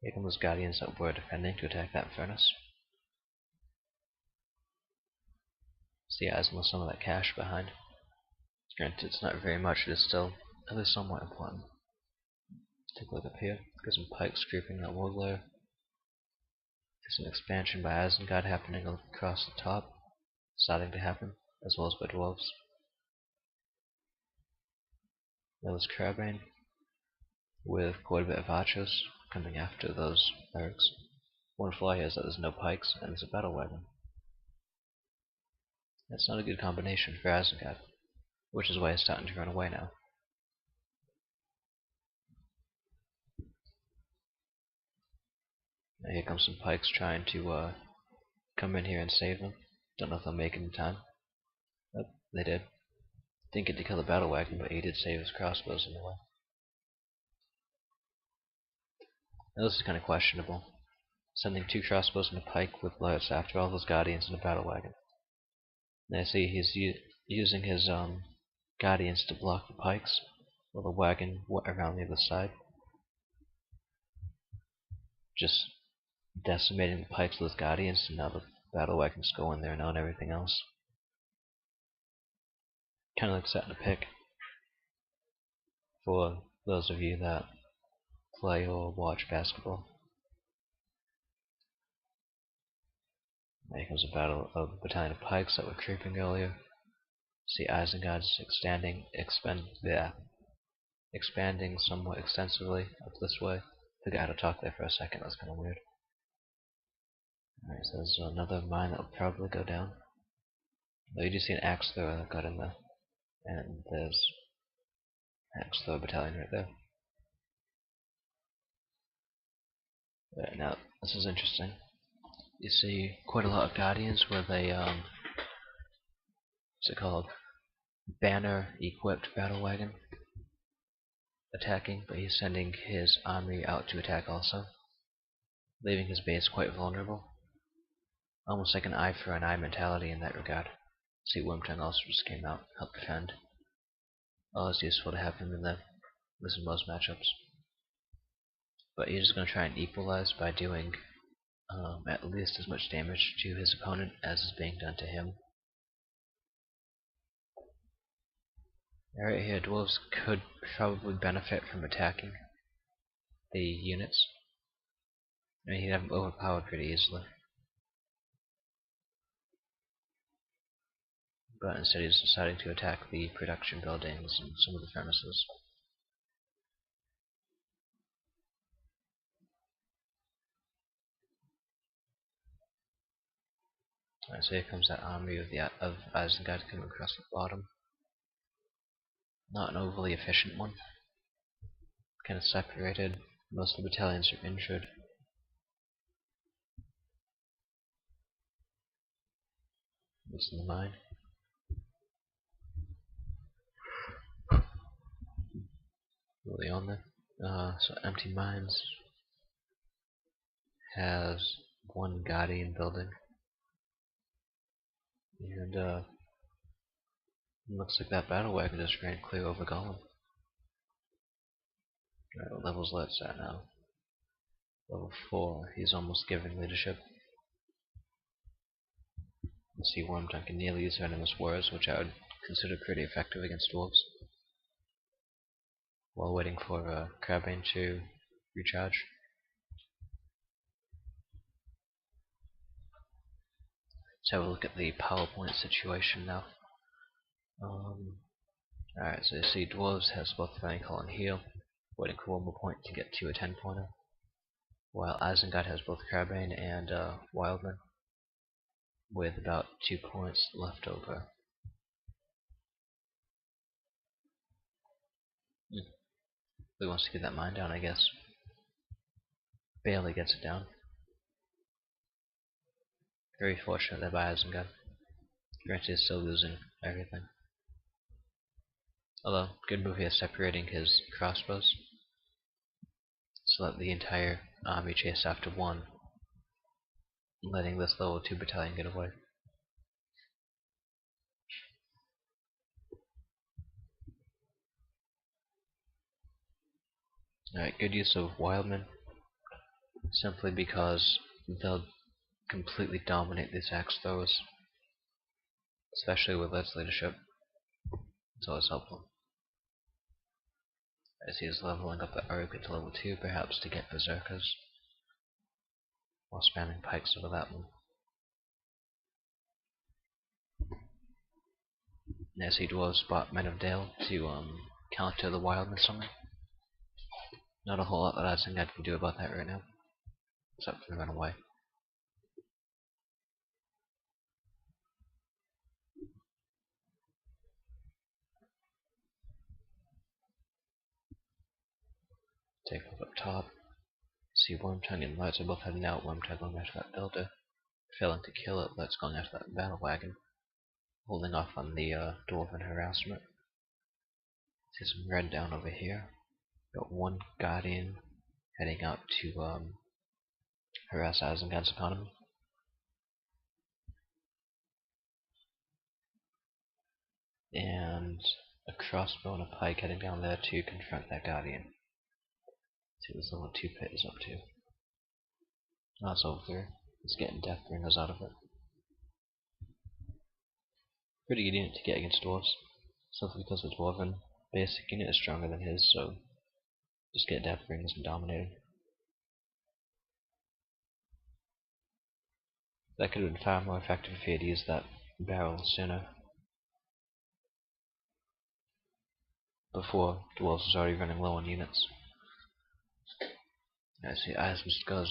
Here come those guardians that were defending to attack that furnace. See, Isen left some of that cash behind. Granted, it's not very much, it is still at least somewhat important. Take a look up here. Got some pikes creeping that wall layer. There's some expansion by Isengard happening across the top, starting to happen, as well as by Dwarves. There was Crabane, with quite a bit of archers coming after those barracks. One flaw here is that there's no pikes and there's a battle wagon. That's not a good combination for Isengard, which is why he's starting to run away now. Now here comes some pikes trying to come in here and save them. Don't know if they'll make it in time. Oh, they did. Didn't get to kill the battle wagon, but he did save his crossbows in the way. Now this is kind of questionable. Sending 2 crossbows and a pike with bullets after all those guardians in a battle wagon. And I see he's using his guardians to block the pikes, while the wagon around the other side. Just decimating the pikes with his guardians, and now the battle wagons go in there and on everything else. Kind of like setting a pick for those of you that play or watch basketball. Here comes a battalion of pikes that were creeping earlier. See Isengard's expanding somewhat extensively up this way. Forgot how to talk there for a second, that's kind of weird. Alright, so there's another mine that will probably go down. Though you do see an axe thrower that got in there. And there's an axe thrower battalion right there. But now, this is interesting. You see quite a lot of guardians where they, what's it called? Banner equipped battle wagon attacking, but he's sending his army out to attack also, leaving his base quite vulnerable. Almost like an eye for an eye mentality in that regard. See, Wormtongue also just came out, helped defend. Always useful to have him in there. This is most matchups. But he's just going to try and equalize by doing at least as much damage to his opponent as is being done to him. Right here, Dwarves could probably benefit from attacking the units. I mean, he'd have them overpowered pretty easily. But instead he's deciding to attack the production buildings and some of the furnaces. Alright, so here comes that army of Isengard coming across the bottom. Not an overly efficient one. Kind of separated. Most of the battalions are injured. What's in the mine? Really on there. So Empty Mines has 1 Guardian building. And looks like that battle wagon just ran clear over Golem. Alright, what level's Let's at now? Level 4. He's almost giving leadership. Let's see, Wormtongue can nearly use Venomous Words, which I would consider pretty effective against Dwarves. While waiting for Crabane to recharge. Let's have a look at the PowerPoint situation now. Alright, so you see Dwarves has both Rankle and Heal, waiting for one more point to get to a 10-pointer. While Isengard has both Crabane and Wildman, with about 2 points left over. He wants to get that mine down, I guess. Barely gets it down. Very fortunate there by Isengard. Granted, he's still losing everything. Although, good move here separating his crossbows, so that the entire army chase after one, letting this level 2 battalion get away. Alright, good use of Wildman. simply because they'll completely dominate these axe throwers, especially with Lid's leadership. It's always helpful. As he is leveling up the Arrogant to level 2, perhaps to get Berserkers, while spamming pikes over that one. And as he Dwarves bought Men of Dale to counter the Wildness Summon. Not a whole lot that Isen can do about that right now, except for run away. Take a look up top. See Wormtongue and Lights are both heading out. Wormtongue going after that builder. Failing to kill it, Lights going after that battle wagon. Holding off on the Dwarven harassment. See some red down over here. Got one Guardian heading out to harass Isengard's economy. And a crossbow and a pike heading down there to confront that Guardian. See what this level 2 pit is up to. That's over there. It's getting Death Bringers out of it. Pretty good unit to get against Dwarves. Simply because the Dwarven basic unit is stronger than his, so just get Death Bringers and dominate him. That could have been far more effective if he had used that barrel sooner. Before Dwarves was already running low on units. I see Isen just goes